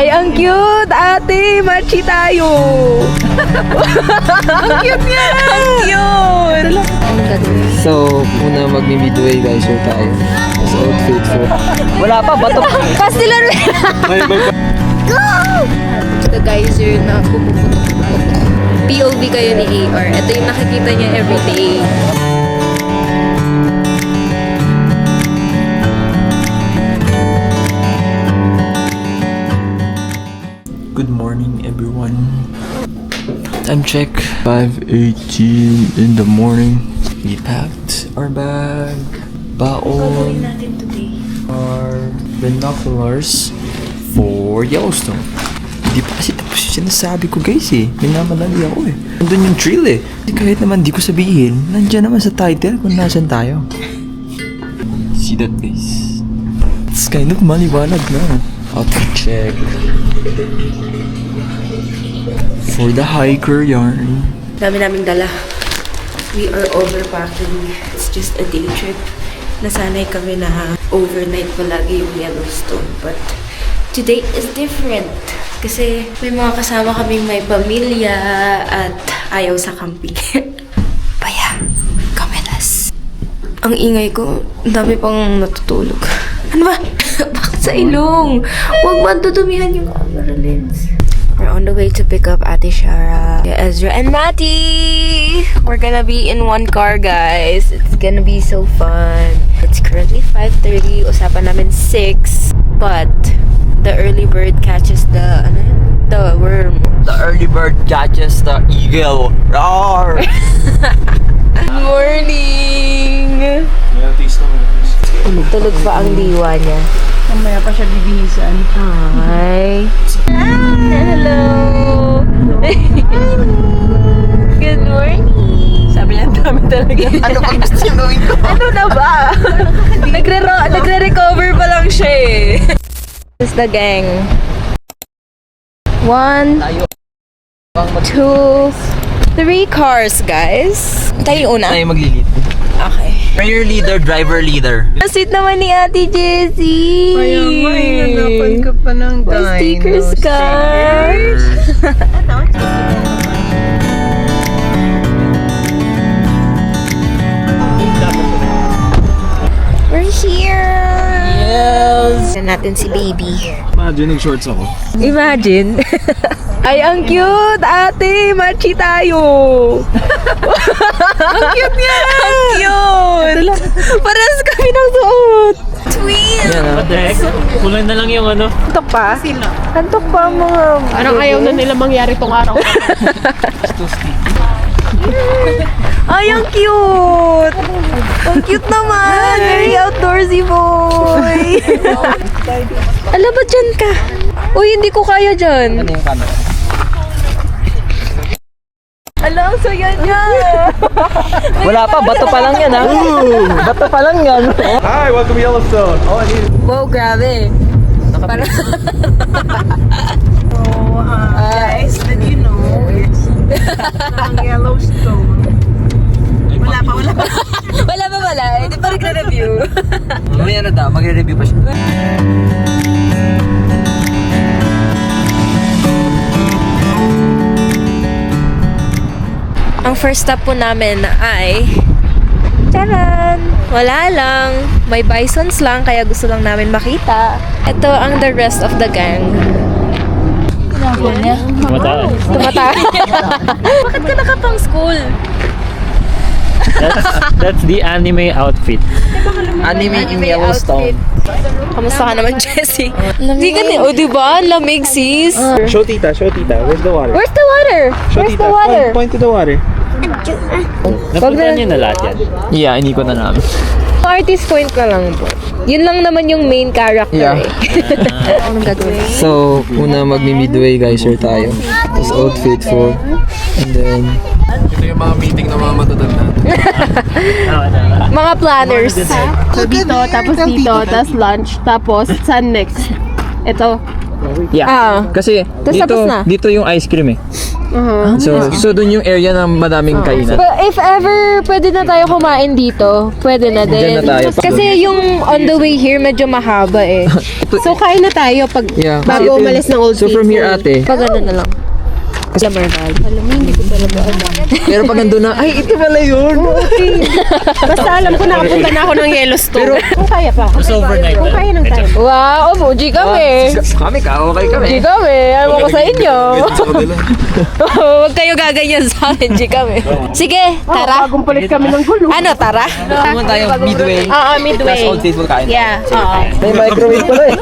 Ay, ang cute! Ate, matchy tayo! Ang cute niya! Ang cute! So, muna mag-midway guys, sure tayo. Sa outfit for... Wala pa, bato pa! Pastilan mo! Go! The geyser na pupuputok. POV kayo ni AR. Ito yung nakikita niya everyday. Good morning everyone. Time check, 5:18 in the morning. We packed our bag, baon, our binoculars for Yellowstone. Hindi pa kasi tapos yung sinasabi ko guys eh. Minamadali ako eh. Nandun yung drill eh. Kahit naman di ko sabihin, nandyan naman sa title kung nasan tayo. See that guys? It's kind of maliwanag na. Outfit check. For the hiker yarn. Dami naming dala. We are overpacking. It's just a day trip. Nasanay kami na overnight palagi yung Yellowstone. But today is different. Kasi may mga kasama kaming may pamilya at ayaw sa camping. Baya, kamelas. Ang ingay ko, ang dami pang natutulog. Ano ba? Bakit sa ilong? Huwag ba tutumihan yung camera lens? We're on the way to pick up Ate Shara, Ezra, and Matty! We're gonna be in one car, guys. It's gonna be so fun. It's currently 5:30. Usapan namin 6. But the early bird catches the worm. The early bird catches the eagle. Roar! Good morning! Tulog pa ang diwa niya. Mamaya pa siya bibihisan. Hi! Hello! Good morning! Sabi niya, ang dami talaga. Ano pang gusto yung gawin ko? Ano na ba? Nagre-recover pa lang siya eh. This is the gang. 1, 2, 3 cars, guys. Tayo yung una. Tayo maglilid. Okay. Prayer leader, driver leader. Sweet naman ni Ate Jessie. Kaya nga, hinanapan ka pa ng May stickers ka. We're here. Yes! Tignan natin si baby. Imagine, nag-shorts ako. Imagine. Ay, ang cute! Ate, matchy tayo! Ang cute niya! Ang cute! Parehas kami ng suot! Twin! Yan ah. Kulang na lang yung ano. Antok pa? Antok pa ang mga... Parang ayaw na nila mangyari tong araw. Ay, ang cute! Ang cute naman! Very outdoorsy boy! Ala, ba't dyan ka? Uy, hindi ko kaya dyan. Ano yung camera? Ala, ang saya niya! Wala pa, bato pa lang yan ha. Bato pa lang yan. Hi, welcome to Yellowstone. All I need is Wow, grabe. Parang... Guys, did you know it's ang Yellowstone? Wala pa. Wala pa pala. Hindi pa nagre-review. Mamaya na daw, magre-review pa siya. Ang first stop po namin ay... Taran! Wala lang. May bisons lang, kaya gusto lang namin makita. Ito ang the rest of the gang. tumataan. Tumata. Bakit ka nakapang school? That's the anime outfit. Anime in Yellowstone. Kamusta ka naman, Jessie? Hindi ka din. O, diba? Lamig, sis. Show tita. Where's the water? Where's the water? Where's the water? Point to the water. Napuntahan niyo na lahat yan. Yeah, inikot na namin. Artist point na lang po. Yun lang naman yung main character Yeah. eh. Anong gagawin? So, una magmi-midway guys, sure tayo. Tapos outfit for. And then... Ito yung mga meeting na mga matatanda. Mga planners. So dito, tapos dito, tapos lunch, tapos saan next? Ito. Yeah. Ah. Kasi Tas tapos na. dito yung ice cream eh. So dun yung area ng madaming kainan. But if ever pwede na tayo kumain dito, pwede na din. Diyan na tayo. Kasi yung on the way here medyo mahaba eh. So kain na tayo pag Yeah. bago umalis ng Old So from here Faithful. ate, Pag ano na lang. Kasi Merval. Alam mo, hindi ko talaga alam. pero pag nandun na, ay ito pala yun. Basta alam ko nakapunta na ako ng Yellowstone. Pero kung kaya pa. It's overnight. Kung kaya ng time. Wow, Muji kami. Kami okay kami. G kami. Alam ko sa inyo. Huwag kayo gaganyan sa akin, G kami. Sige, tara. Bagong palit kami ng gulo. Ano, tara? Tama tayo, midway. Oo, midway. Plus Old Faithful kain. Yeah, oo. May microwave pala eh.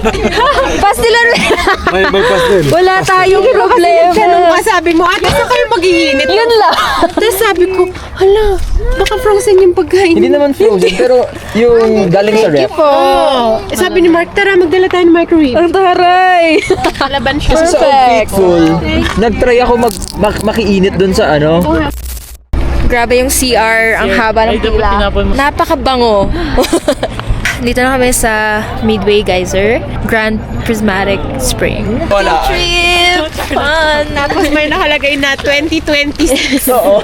Pastilan. May pastel. Wala tayong problema. Tanong ka, sabi mo, ate, saan kayo mag-iinit? Yun lang. Tapos sabi ko, hala, baka frozen yung pagkain. Hindi naman frozen, pero yung galing sa ref. Oo. Sabi ni Mark, tara, magdala tayo ng microwave. Ang taray. Laban siya. Kasi sa Old Faithful, nag-try ako makiinit dun sa ano. Grabe yung CR, ang haba ng Ay, dapat pila. tinapon mo. Napakabango. Dito na kami sa Midway Geyser, Grand Prismatic Spring. Wala. Trip! Fun! Tapos may nakalagay na 2026. Oo.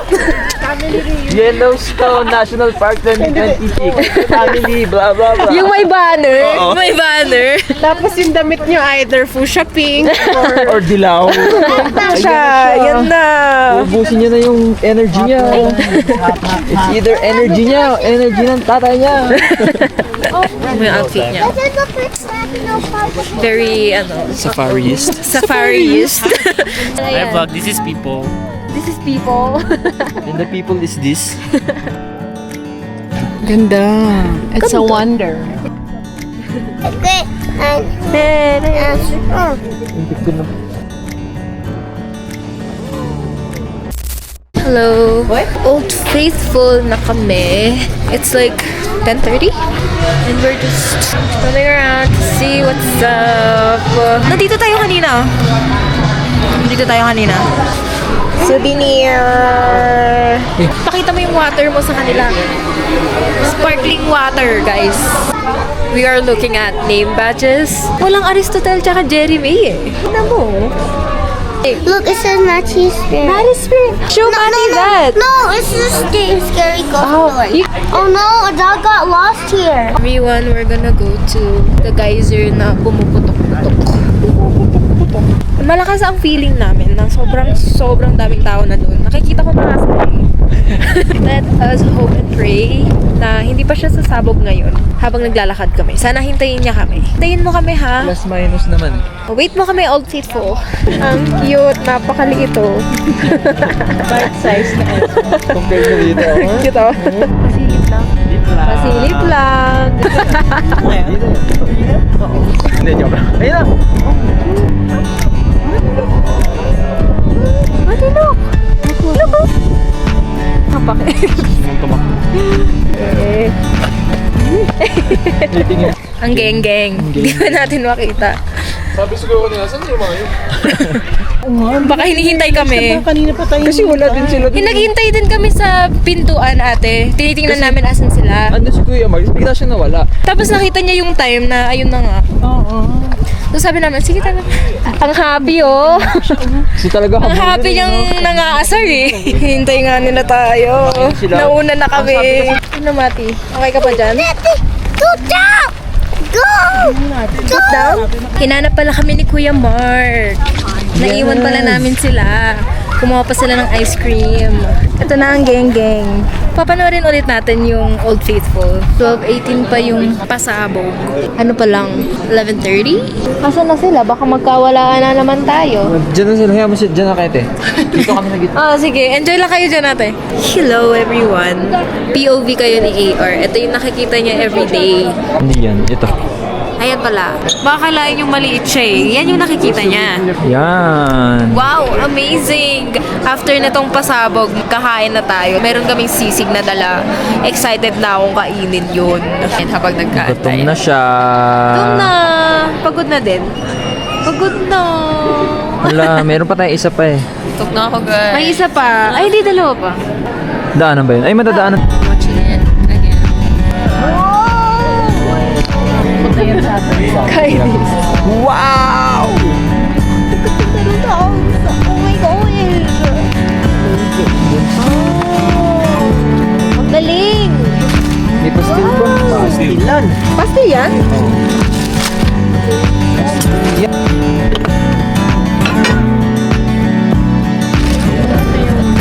Yellowstone National Park 2026. Family, blah blah blah. Yung may banner. Oo. May banner. Tapos yung damit nyo either fuchsia pink or Or dilaw. Yan na. Ubusin niya na yung energy niya. It's either energy niya o energy ng tatay niya. Ano yung outfit niya? Very, Safariist. safariist. I vlog, this is people. This is people. And the people is this. Ganda. It's a wonder. Hello. Old Faithful na kami. It's like 10:30 and we're just running around to see what's up. Nandito tayo kanina. Souvenir. Pakita mo yung water mo sa kanila. Sparkling water, guys. We are looking at name badges. Walang Aristotle tsaka Jerry May eh. Ano mo? Look, it says Matchy Spirit. That is spirit. Show Manny that. No, it's just scary ghost story. you- Oh no, a dog got lost here. Everyone, we're gonna go to the geyser na pumuputok-putok. Malakas ang feeling namin na sobrang daming tao na doon. Nakikita ko na nasa Let us hope and pray na hindi pa siya sasabog ngayon habang naglalakad kami. Sana hintayin niya kami. Hintayin mo kami ha. Plus minus naman. Wait mo kami, Old Faithful. Ang cute, napakaliit oh. Bite size na Compared to dito. Cute oh. Pasilip lang. Pasilip lang. Dito. Hindi, joke lang. Ayun na. Ate, look! Look! Ang geng-geng. Hindi ba natin makita? Sabi siguro nila, saan yung mga yun? Baka hinihintay kami. Kanina pa tayo. Kasi wala din sila dun. Naghihintay din kami sa pintuan, ate. Tinitingnan namin asan sila. Ando si Kuya Mark, bigla siya nawala. Tapos nakita niya yung time na ayun na nga. So sabi namin, sige tayo. Ang happy oh. Kasi talaga Ang happy niyang nangaasar eh. Hintay nga nila tayo. Sila. Nauna na kami. Ano Mati? Okay ka pa dyan? Go down! Go! Sit down. Hinanap pala kami ni Kuya Mark. Naiwan pala namin sila. Kumuha pa sila ng ice cream. Ito na ang geng-geng. Papanoorin ulit natin yung Old Faithful. 12:18 pa yung pasabog. Ano pa lang? 11:30? Asan na sila? Baka magkawalaan na naman tayo. Diyan na sila, hayaan mo siya, diyan na kayo te. Dito kami sa gitna. Sige. Enjoy lang kayo dyan ate. Hello everyone. POV kayo ni AR. Ito yung nakikita niya everyday. Hindi yan, ito. Ayan pala. Baka kailangan yung maliit siya eh. Yan yung nakikita niya. Yan. Wow, amazing! After nitong pasabog, kakain na tayo. Meron kaming sisig na dala. Excited na akong kainin yun. And habang nagkaantay. Gutom na siya. Gutom na! Pagod na din. Pagod na! Wala, meron pa tayong isa pa eh. Tok na ako, guys. May isa pa. Ay, di dalawa pa. Daanan ba yun? Ay, madadaanan. Watch it again. Kainis. Wow! Oh my gosh! Pastil ba? Pastilan. Pastil yan?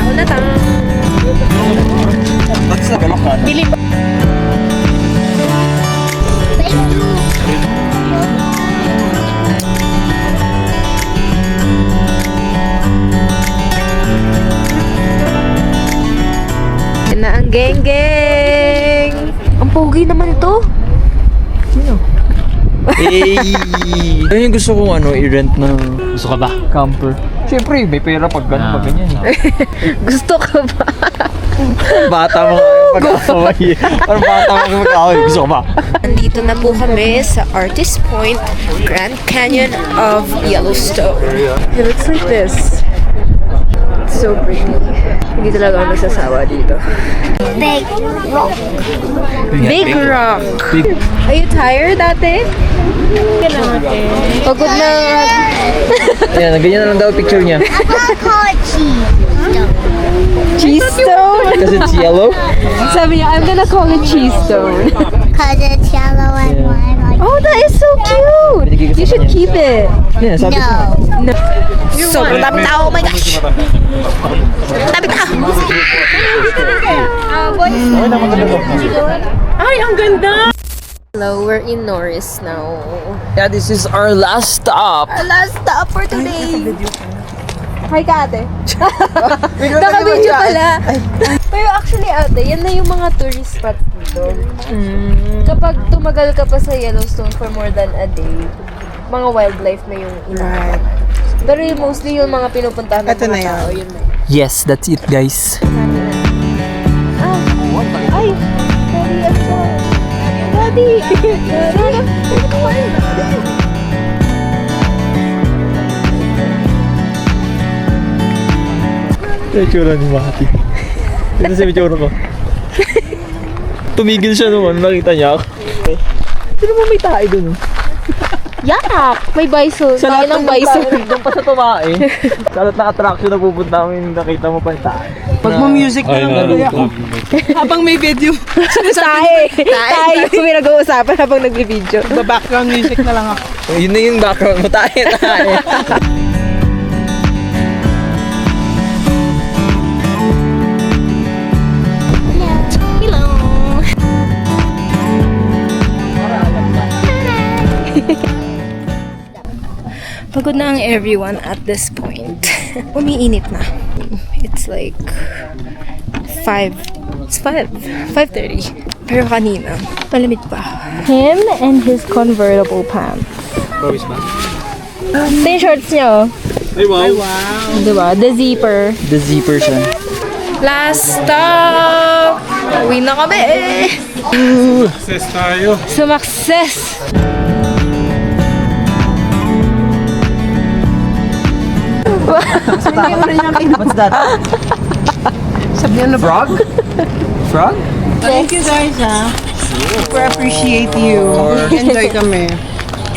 Ako na tayo. Bagsa, galokan. Bili pa. Yan na ang geng-geng. Ang pogi naman ito. Hey! Ano yung gusto kong i-rent na Gusto ka ba? camper? Siyempre, may pera pag gano'n, pag ganyan eh. Gusto ka ba? Bata mo mag-away. Parang bata mo mag-away. Gusto ko ba? Nandito na po kami sa Artist Point, Grand Canyon of Yellowstone. It looks like this. It's so pretty. Hindi talaga ako masasawa dito. Big rock. Big rock. Big. Are you tired, ate? Pagod na. Ayan, ganyan na lang daw picture niya. I'm gonna call it cheese. Cheese stone? Kasi it's yellow. Sabi niya, I'm gonna call it cheese stone. Cause it's yellow and white. Oh, that is so cute! You should keep it. Yeah, sabi ko. No. Sobrang dami tao, oh my gosh! Dami tao! Ay, ang ganda! Hello, we're in Norris now. Yeah, this is our last stop. Last stop for today. Hi ka, ate. Naka-video pala. Pero actually, ate, yan na yung mga tourist spots dito. Kapag tumagal ka pa sa Yellowstone for more than a day, mga wildlife na yung ina. Pero yung mostly yung mga pinupuntahan ng mga tao, yun na. Yes, that's it, guys. Ay! Daddy, I'm sorry. Daddy! Yung tsura ni Mati. Ito sa tsura ko. Tumigil siya naman, nakita niya ako. Sino mo may tae dun? Yak! May bison. Sa Tayo lahat ng bison. Doon pa sa tumae. Sa lahat ng attraction na pupunta kami, nakita mo pa yung tae. Pag mo music na lang gagawin ako. Habang may video. Tayo yung pinag-uusapan habang nag-video. Background music na lang ako. Yun na yung background mo, tae. Pagod na ang everyone at this point. Umiinit na. It's like 5. It's 5:30. Pero kanina, malamig pa. Him and his convertible pants. Ito yung shorts niya, oh. Ay, wow. Diba? The zipper. The zipper siya. Last stop! Uwi na kami! Success tayo. Sumakses! What's that? Frog? Frog? Thank you guys ha. Super appreciate you. Enjoy kami.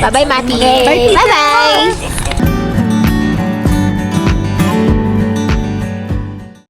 Bye-bye, Mati. Bye-bye.